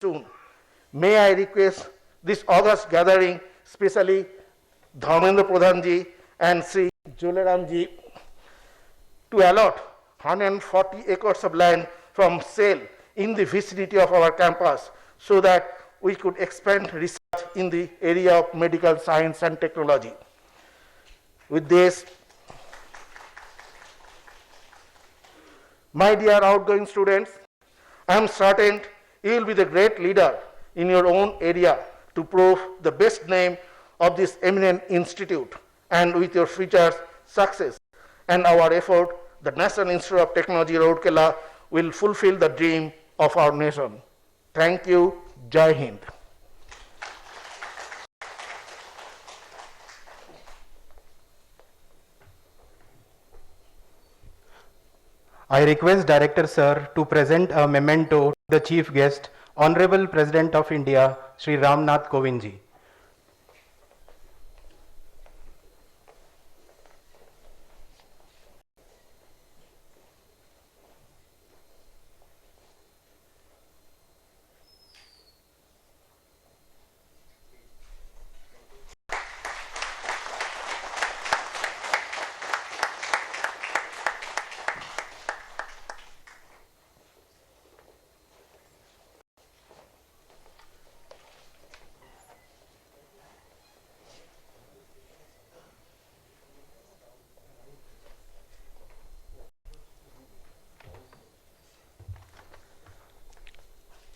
soon. May I request this August gathering, especially Dharmendra Pradhanji and Sri Jolaramji, to allot 140 acres of land from sale in the vicinity of our campus so that we could expand research in the area of medical science and technology. With this, my dear outgoing students, I am certain you will be the great leader in your own area to prove the best name of this eminent institute, and with your future success and our effort, the National Institute of Technology, Rourkela will fulfill the dream of our nation. Thank you. Jai Hind. I request Director Sir to present a memento to the Chief Guest, Honorable President of India, Shri Ramnath Kovind ji.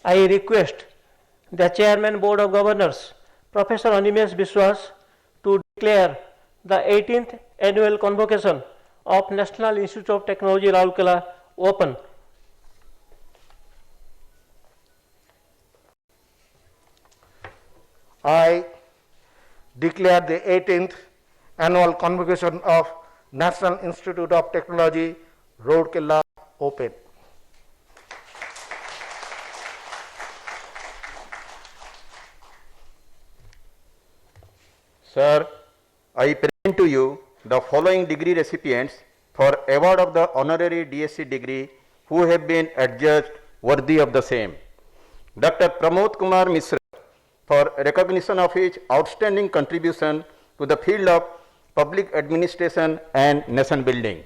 I request the Chairman Board of Governors, Professor Animesh Biswas, to declare the 18th annual convocation of National Institute of Technology, Rourkela open. I declare the 18th annual convocation of National Institute of Technology, Rourkela open. Sir, I present to you the following degree recipients for award of the honorary DSc degree who have been adjudged worthy of the same. Dr. Pramod Kumar Misra for recognition of his outstanding contribution to the field of public administration and nation building.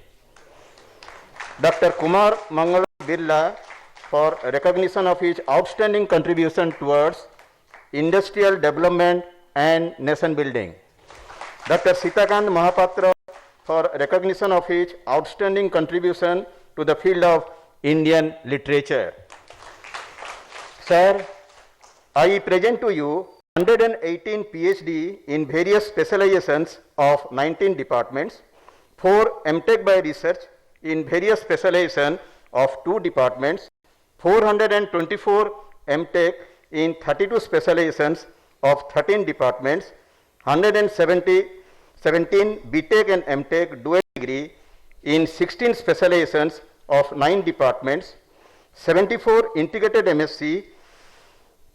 Dr. Kumar Mangal Birla for recognition of his outstanding contribution towards industrial development and nation building. Dr. Sitakant Mahapatra for recognition of his outstanding contribution to the field of Indian literature. Sir, I present to you 118 PhD in various specializations of 19 departments, 4 MTech by research in various specializations of 2 departments, 424 MTech in 32 specializations of 13 departments, 117 BTech and MTech dual degree in 16 specializations of 9 departments, 74 integrated MSc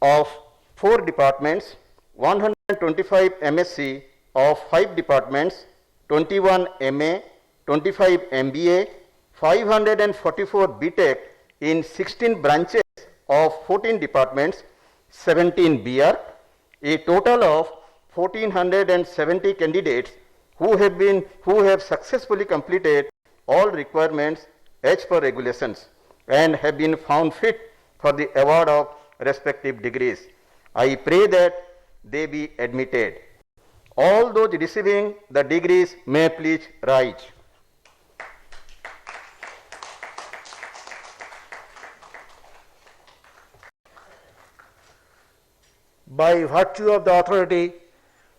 of 4 departments, 125 MSc of 5 departments, 21 MA, 25 MBA, 544 BTech in 16 branches of 14 departments, 17 BR, a total of 1470 candidates who have successfully completed all requirements as per regulations and have been found fit for the award of respective degrees. I pray that they be admitted. All those receiving the degrees may please rise. By virtue of the authority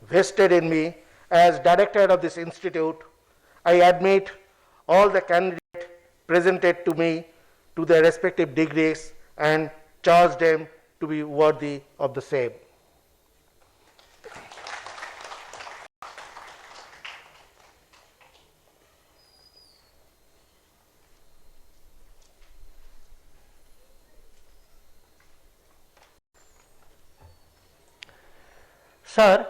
vested in me as director of this institute, I admit all the candidates presented to me to their respective degrees and charge them to be worthy of the same. Sir,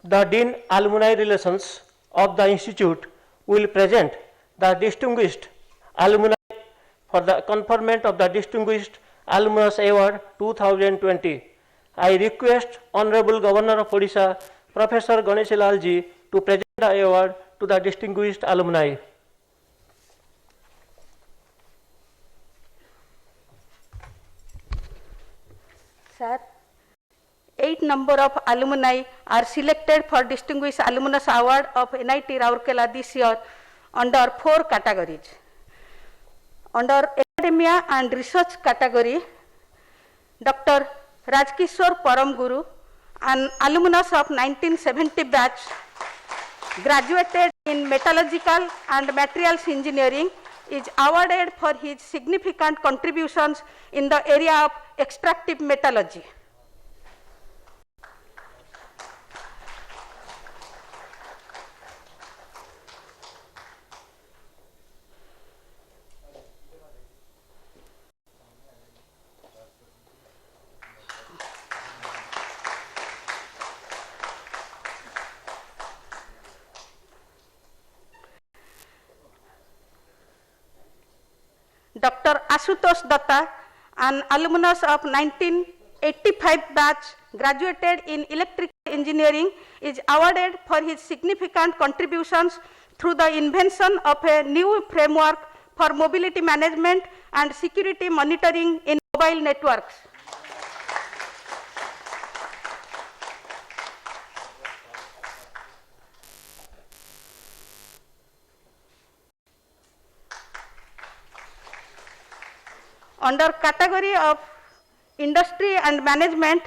the Dean Alumni Relations of the Institute will present the distinguished alumni for the conferment of the Distinguished Alumnus Award 2020. I request Honorable Governor of Odisha, Professor Ganeshilal ji, to present the award to the distinguished alumni. Sir, 8 number of alumni are selected for Distinguished Alumnus Award of NIT Rourkela this year under 4 categories. Under Academia and Research category, Dr. Rajkishore Paramguru, an alumnus of 1970 batch, graduated in Metallurgical and Materials Engineering, is awarded for his significant contributions in the area of extractive metallurgy. Dr. Ashutosh Datta, an alumnus of 1985 batch, graduated in Electrical Engineering, is awarded for his significant contributions through the invention of a new framework for mobility management and security monitoring in mobile networks. Under category of Industry and Management,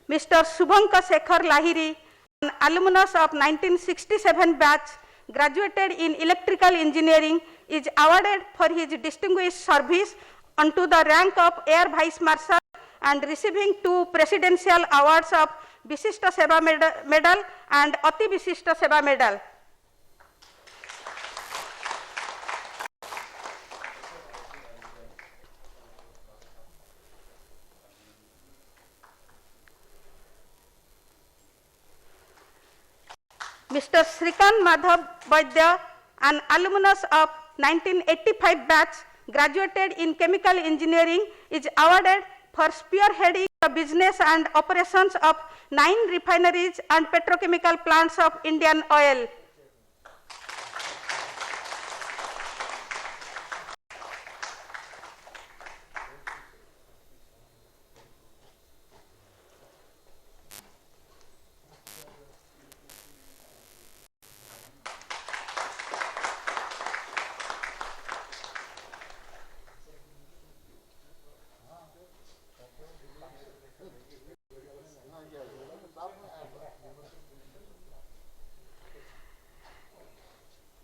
Mr. Subhankar Shekhar Lahiri, an alumnus of 1967 batch, graduated in Electrical Engineering, is awarded for his distinguished service unto the rank of Air Vice Marshal and receiving 2 presidential awards of Visishta Seva Medal and Ati Visishta Seva Medal. Mr. Srikant Madhav Vaidya, an alumnus of 1985 batch, graduated in Chemical Engineering, is awarded for spearheading the business and operations of 9 refineries and petrochemical plants of Indian Oil.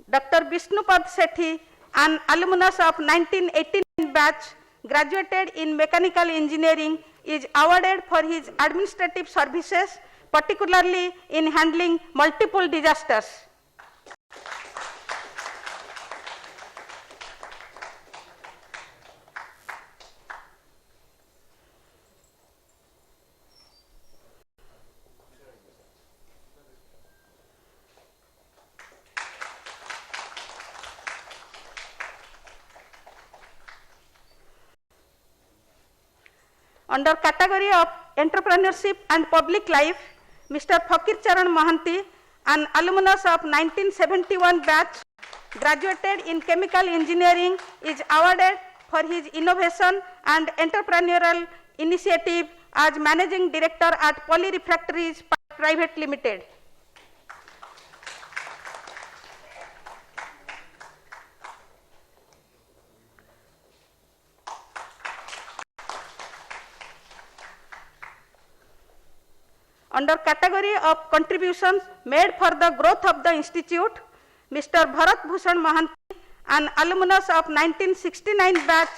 Dr. Vishnupad Sethi, an alumnus of 1989 batch, graduated in Mechanical Engineering, is awarded for his administrative services, particularly in handling multiple disasters. Under category of Entrepreneurship and Public Life, Mr. Fakir Charan Mahanti, an alumnus of 1971 batch, graduated in Chemical Engineering, is awarded for his innovation and entrepreneurial initiative as Managing Director at Poly Refractories Private Limited. Under category of contributions made for the growth of the institute, Mr. Bharat Bhushan Mahanti, an alumnus of 1969 batch,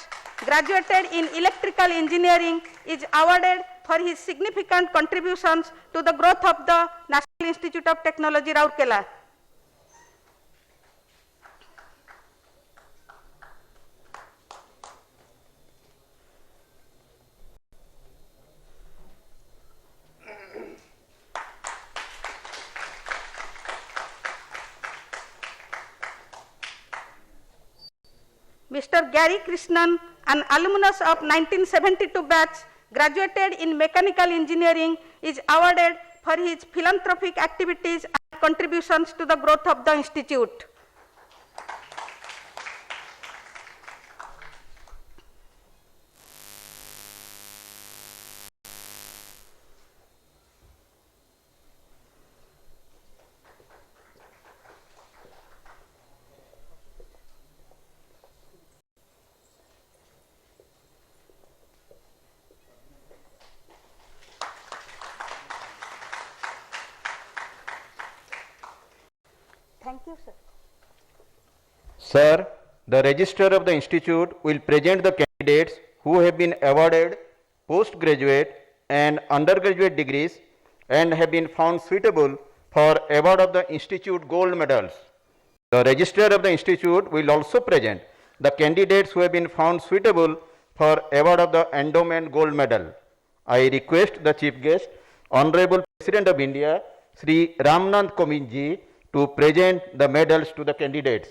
graduated in Electrical Engineering, is awarded for his significant contributions to the growth of the National Institute of Technology, Rourkela. Mr. Gary Krishnan, An alumnus of 1972 batch graduated in mechanical engineering is awarded for his philanthropic activities and contributions to the growth of the institute. Thank you, sir. Sir, the registrar of the institute will present the candidates who have been awarded postgraduate and undergraduate degrees and have been found suitable for award of the institute gold medals. The registrar of the institute will also present the candidates who have been found suitable for award of the endowment gold medal. I request the chief guest, Honorable President of India, Sri Ramnath Kovind ji, to present the medals to the candidates.